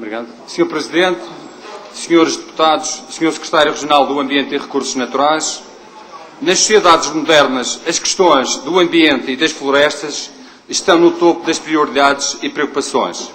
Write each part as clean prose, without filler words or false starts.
Obrigado. Sr. Presidente, Srs. Deputados, Sr. Secretário Regional do Ambiente e Recursos Naturais, nas sociedades modernas, as questões do ambiente e das florestas estão no topo das prioridades e preocupações.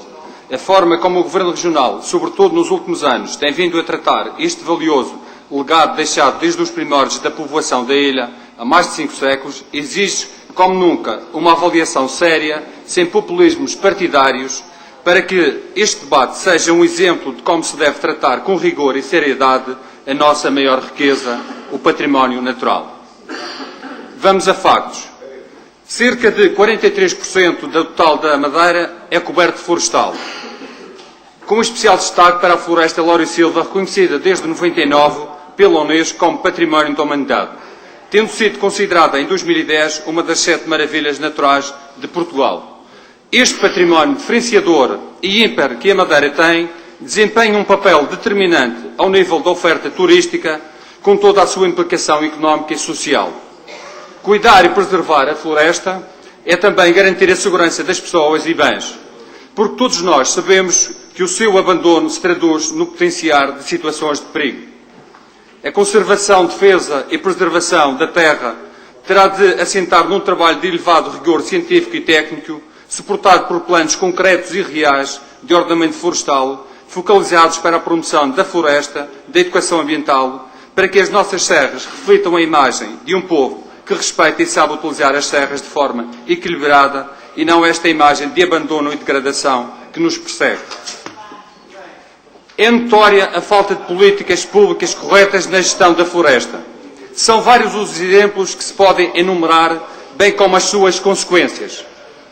A forma como o Governo Regional, sobretudo nos últimos anos, tem vindo a tratar este valioso legado deixado desde os primórdios da povoação da ilha há mais de 5 séculos, exige, como nunca, uma avaliação séria, sem populismos partidários, para que este debate seja um exemplo de como se deve tratar com rigor e seriedade a nossa maior riqueza, o património natural. Vamos a factos. Cerca de 43% do total da Madeira é coberto florestal, com especial destaque para a floresta Lório Silva, reconhecida desde 99 pela Unesco como Património da Humanidade, tendo sido considerada em 2010 uma das 7 maravilhas naturais de Portugal. Este património diferenciador e ímpar que a Madeira tem desempenha um papel determinante ao nível da oferta turística, com toda a sua implicação económica e social. Cuidar e preservar a floresta é também garantir a segurança das pessoas e bens, porque todos nós sabemos que o seu abandono se traduz no potenciar de situações de perigo. A conservação, defesa e preservação da terra terá de assentar num trabalho de elevado rigor científico e técnico, suportado por planos concretos e reais de ordenamento florestal, focalizados para a promoção da floresta, da educação ambiental, para que as nossas serras reflitam a imagem de um povo que respeita e sabe utilizar as serras de forma equilibrada e não esta imagem de abandono e degradação que nos persegue. É notória a falta de políticas públicas corretas na gestão da floresta. São vários os exemplos que se podem enumerar, bem como as suas consequências.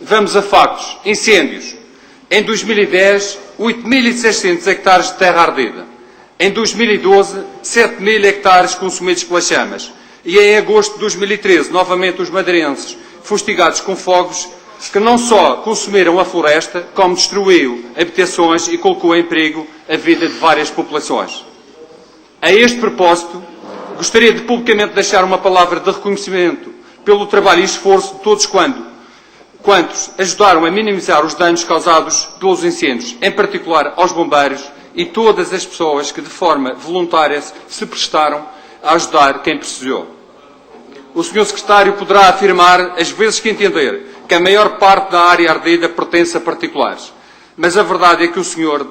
Vamos a factos. Incêndios. Em 2010, 8.600 hectares de terra ardida. Em 2012, 7.000 hectares consumidos pelas chamas. E em agosto de 2013, novamente os madeirenses fustigados com fogos que não só consumiram a floresta, como destruiu habitações e colocou em perigo a vida de várias populações. A este propósito, gostaria de publicamente deixar uma palavra de reconhecimento pelo trabalho e esforço de todos quantos ajudaram a minimizar os danos causados pelos incêndios, em particular aos bombeiros e todas as pessoas que de forma voluntária se prestaram a ajudar quem precisou. O Sr. Secretário poderá afirmar as vezes que entender que a maior parte da área ardida pertence a particulares. Mas a verdade é que o senhor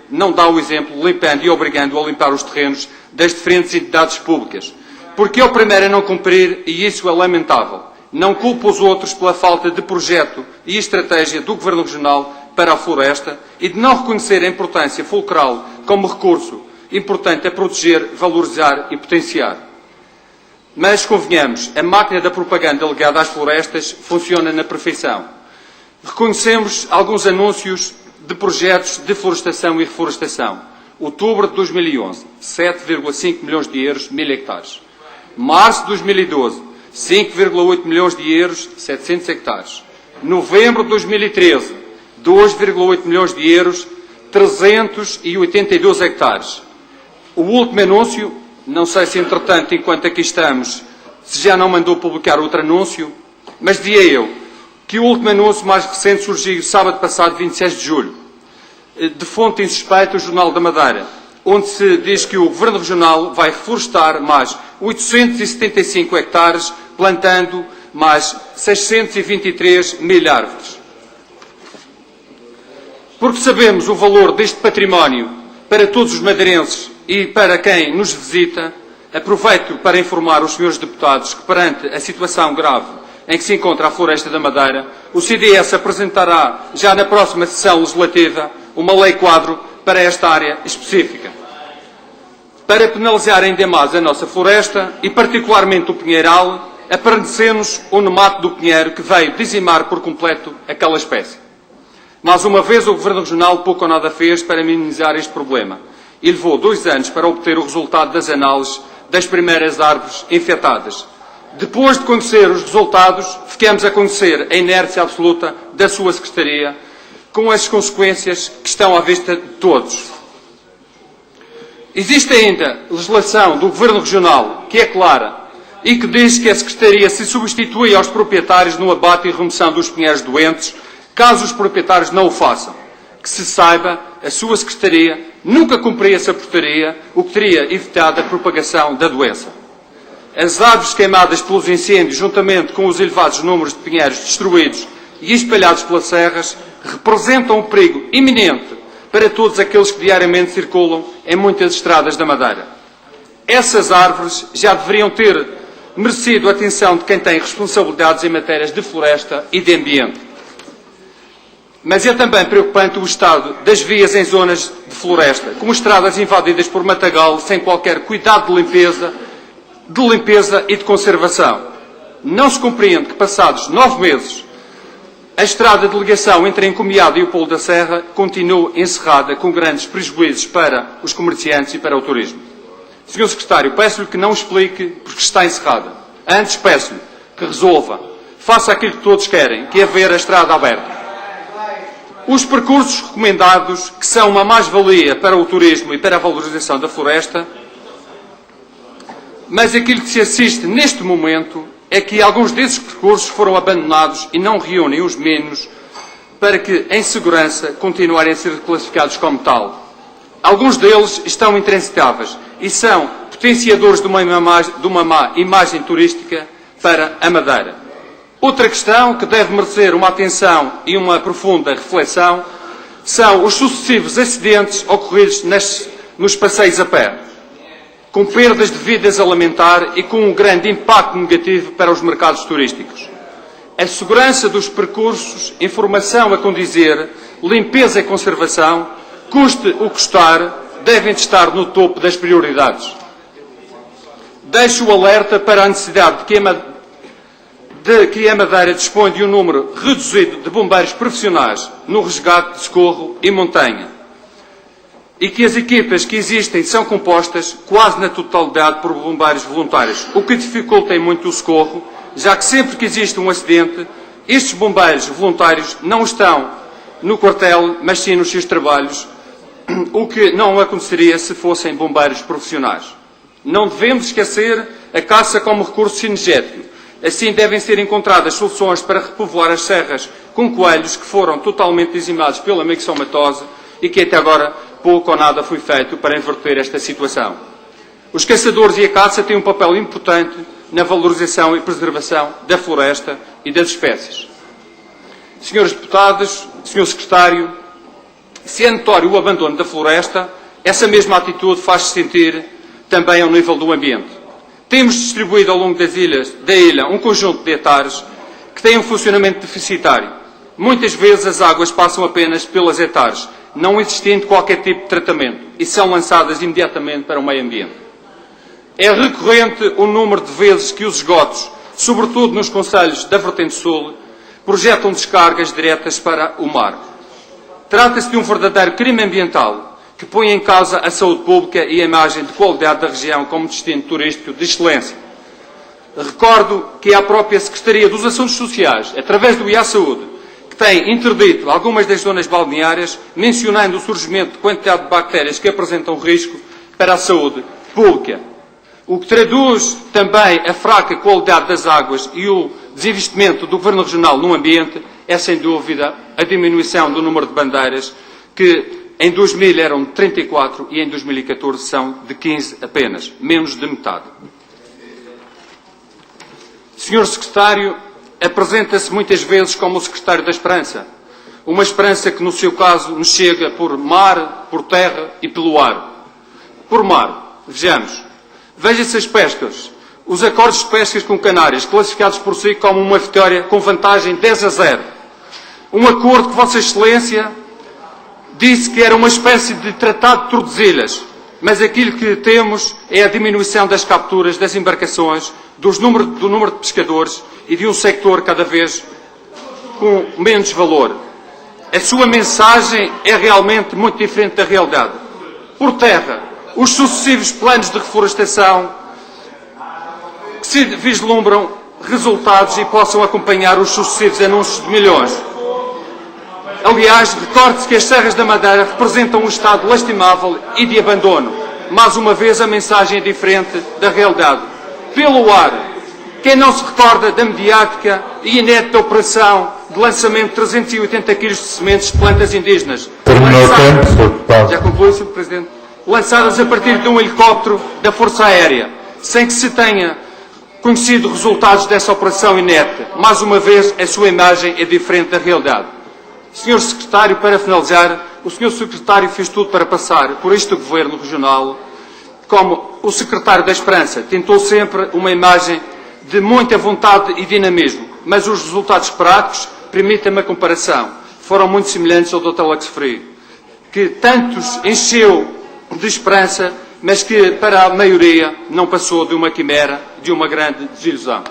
não dá o exemplo limpando e obrigando a limpar os terrenos das diferentes entidades públicas. Porque é o primeiro a não cumprir e isso é lamentável. Não culpa os outros pela falta de projeto e estratégia do Governo Regional para a floresta e de não reconhecer a importância fulcral como recurso importante a proteger, valorizar e potenciar. Mas, convenhamos, a máquina da propaganda ligada às florestas funciona na perfeição. Reconhecemos alguns anúncios de projetos de florestação e reflorestação. Outubro de 2011, 7,5 milhões de euros, 1.000 hectares. Março de 2012, 5,8 milhões de euros, 700 hectares. Novembro de 2013, 2,8 milhões de euros, 382 hectares. O último anúncio, não sei se entretanto, enquanto aqui estamos, se já não mandou publicar outro anúncio, mas dizia eu que o último anúncio mais recente surgiu sábado passado, 26 de julho, de fonte insuspeita, o Jornal da Madeira, onde se diz que o Governo Regional vai reflorestar mais 875 hectares, plantando mais 623 mil árvores. Porque sabemos o valor deste património para todos os madeirenses e para quem nos visita, aproveito para informar os senhores deputados que, perante a situação grave em que se encontra a Floresta da Madeira, o CDS apresentará, já na próxima sessão legislativa, uma lei-quadro para esta área específica. Para penalizar ainda mais a nossa floresta, e particularmente o pinheiral, aprendemos o nemato do pinheiro que veio dizimar por completo aquela espécie. Mais uma vez, o Governo Regional pouco ou nada fez para minimizar este problema e levou 2 anos para obter o resultado das análises das primeiras árvores infectadas. Depois de conhecer os resultados, ficamos a conhecer a inércia absoluta da sua Secretaria, com as consequências que estão à vista de todos. Existe ainda legislação do Governo Regional que é clara e que diz que a Secretaria se substitui aos proprietários no abate e remoção dos pinheiros doentes, caso os proprietários não o façam. Que se saiba, a sua Secretaria nunca cumpria essa portaria, o que teria evitado a propagação da doença. As árvores queimadas pelos incêndios, juntamente com os elevados números de pinheiros destruídos e espalhados pelas serras, representam um perigo iminente para todos aqueles que diariamente circulam em muitas estradas da Madeira. Essas árvores já deveriam ter merecido a atenção de quem tem responsabilidades em matérias de floresta e de ambiente. Mas é também preocupante o estado das vias em zonas de floresta, com estradas invadidas por matagal sem qualquer cuidado de limpeza e de conservação. Não se compreende que, passados 9 meses, a estrada de ligação entre a Encomiada e o Polo da Serra continua encerrada, com grandes prejuízos para os comerciantes e para o turismo. Sr. Secretário, peço-lhe que não explique porque está encerrada. Antes peço-lhe que resolva, faça aquilo que todos querem, que é ver a estrada aberta. Os percursos recomendados, que são uma mais-valia para o turismo e para a valorização da floresta, mas aquilo que se assiste neste momento é que alguns desses percursos foram abandonados e não reúnem os mínimos para que, em segurança, continuarem a ser classificados como tal. Alguns deles estão intransitáveis e são potenciadores de uma má imagem turística para a Madeira. Outra questão que deve merecer uma atenção e uma profunda reflexão são os sucessivos acidentes ocorridos nos passeios a pé, com perdas de vidas a lamentar e com um grande impacto negativo para os mercados turísticos. A segurança dos percursos, informação a condizer, limpeza e conservação, custe o custar, devem estar no topo das prioridades. Deixo o alerta para a necessidade de que a Madeira dispõe de um número reduzido de bombeiros profissionais no resgate, socorro e montanha, e que as equipas que existem são compostas quase na totalidade por bombeiros voluntários, o que dificulta muito o socorro, já que sempre que existe um acidente, estes bombeiros voluntários não estão no quartel, mas sim nos seus trabalhos, o que não aconteceria se fossem bombeiros profissionais. Não devemos esquecer a caça como recurso sinergético. Assim devem ser encontradas soluções para repovoar as serras com coelhos que foram totalmente dizimados pela mixomatose e que até agora pouco ou nada foi feito para inverter esta situação. Os caçadores e a caça têm um papel importante na valorização e preservação da floresta e das espécies. Senhores deputados, Sr. Secretário, se é notório o abandono da floresta, essa mesma atitude faz-se sentir também ao nível do ambiente. Temos distribuído ao longo da ilha um conjunto de hectares que têm um funcionamento deficitário. Muitas vezes as águas passam apenas pelas hectares, não existindo qualquer tipo de tratamento, e são lançadas imediatamente para o meio ambiente. É recorrente o número de vezes que os esgotos, sobretudo nos concelhos da Vertente Sul, projetam descargas diretas para o mar. Trata-se de um verdadeiro crime ambiental que põe em causa a saúde pública e a imagem de qualidade da região como destino turístico de excelência. Recordo que é a própria Secretaria dos Assuntos Sociais, através do IA-Saúde, que tem interdito algumas das zonas balneárias, mencionando o surgimento de quantidade de bactérias que apresentam risco para a saúde pública. O que traduz também a fraca qualidade das águas e o desinvestimento do Governo Regional no ambiente é, sem dúvida, a diminuição do número de bandeiras, que em 2000 eram de 34 e em 2014 são de 15 apenas, menos de metade. Sr. Secretário, apresenta-se muitas vezes como o Secretário da Esperança. Uma esperança que, no seu caso, nos chega por mar, por terra e pelo ar. Por mar, vejamos. Veja-se as pescas. Os acordos de pescas com Canárias, classificados por si como uma vitória com vantagem 10-0. Um acordo que Vossa Excelência disse que era uma espécie de tratado de Tordesilhas, mas aquilo que temos é a diminuição das capturas das embarcações, do número de pescadores e de um sector cada vez com menos valor. A sua mensagem é realmente muito diferente da realidade. Por terra, os sucessivos planos de reflorestação que se vislumbram resultados e possam acompanhar os sucessivos anúncios de milhões. Aliás, recorde-se que as Serras da Madeira representam um estado lastimável e de abandono. Mais uma vez, a mensagem é diferente da realidade. Pelo ar, quem não se recorda da mediática e inédita operação de lançamento de 380 kg de sementes de plantas indígenas. Terminou o tempo, Sr. Deputado. Já conclui, Sr. Presidente? Lançadas a partir de um helicóptero da Força Aérea, sem que se tenha conhecido resultados dessa operação inerte. Mais uma vez, a sua imagem é diferente da realidade. Sr. Secretário, para finalizar, o Sr. Secretário fez tudo para passar por este Governo Regional como o Secretário da Esperança. Tentou sempre uma imagem de muita vontade e dinamismo, mas os resultados práticos, permitam-me a comparação, foram muito semelhantes ao Dr. Alex Freire, que tantos encheu de esperança, mas que para a maioria não passou de uma quimera, de uma grande desilusão.